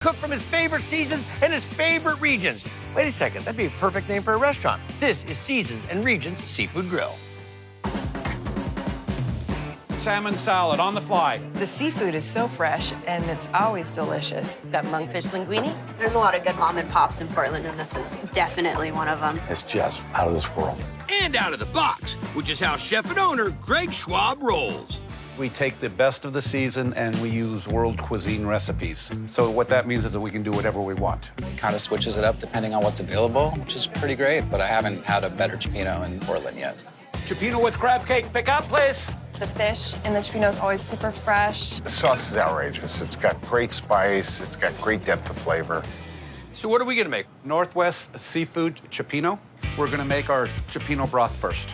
Cook from his favorite seasons and his favorite regions. Wait a second, that'd be a perfect name for a restaurant. This is Seasons and Regions Seafood Grill. Salmon salad on the fly. The seafood is so fresh, and it's always delicious. Got monkfish linguine. There's a lot of good mom and pops in Portland, and this is definitely one of them. It's just out of this world. And out of the box, which is how chef and owner Greg Schwab rolls. We take the best of the season and we use world cuisine recipes. So what that means is that we can do whatever we want. Kind of switches it up depending on what's available, which is pretty great, but I haven't had a better Cioppino in Portland yet. Cioppino with crab cake, pick up, please. The fish in the Cioppino is always super fresh. The sauce is outrageous. It's got great spice. It's got great depth of flavor. So what are we gonna make? Northwest Seafood Cioppino. We're gonna make our Cioppino broth first.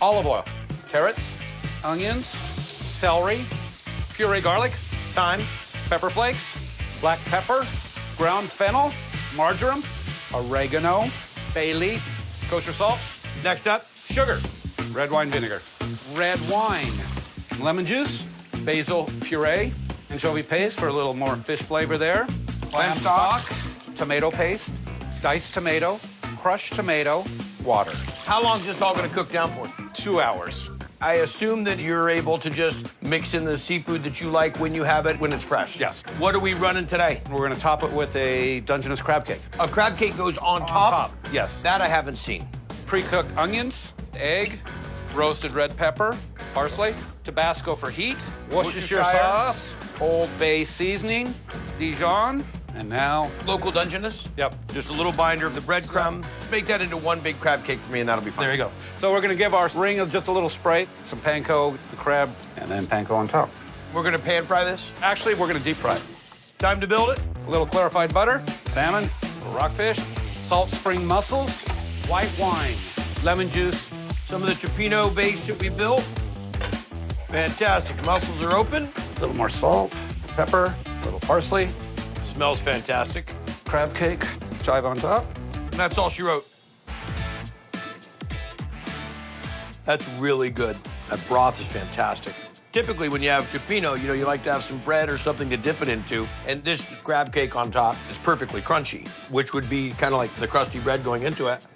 Olive oil, carrots, onions, celery, puree garlic, thyme, pepper flakes, black pepper, ground fennel, marjoram, oregano, bay leaf, kosher salt. Next up, Sugar, red wine vinegar, red wine, lemon juice, basil puree, anchovy paste for a little more fish flavor there, clam stock, tomato paste, diced tomato, crushed tomato, water. how long is this all gonna cook down for? 2 hours. I assume that you're able to just mix in the seafood that you like when you have it, when it's fresh. Yes. What are we running today? We're gonna top it with a Dungeness crab cake. A crab cake goes on top? Yes. That I haven't seen. Pre-cooked onions, egg, roasted red pepper, parsley, Tabasco for heat, Worcestershire sauce, Old Bay seasoning, Dijon, and now, Local Dungeness? yep, Just a little binder of the breadcrumb. Make that into one big crab cake for me, and that'll be fine. there you go. So we're gonna give our ring of just a little spray, some panko, the crab, and then panko on top. We're gonna pan fry this. Actually, we're gonna deep fry it. Time to build it. A little clarified butter, salmon, rockfish, salt spring mussels, white wine, lemon juice. Some of the Cioppino base that we built. Fantastic. Mussels are open. A little more salt, pepper, a little parsley, Smells fantastic. crab cake, chive on top. And that's all she wrote. That's really good. That broth is fantastic. Typically, when you have Cioppino, you like to have some bread or something to dip it into. And this crab cake on top is perfectly crunchy, which would be kind of like the crusty bread going into it.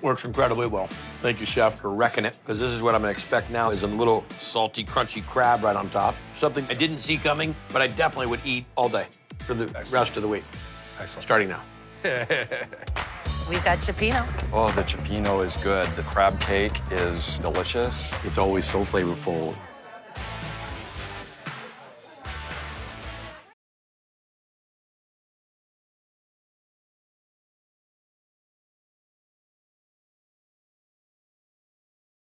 Works incredibly well. Thank you, Chef, for wrecking it, because this is what I'm gonna expect now is a little salty, crunchy crab right on top. Something I didn't see coming, but I definitely would eat all day for the rest of the week. Excellent. Starting now. We've got Cioppino. Oh, the Cioppino is good. The crab cake is delicious. It's always so flavorful.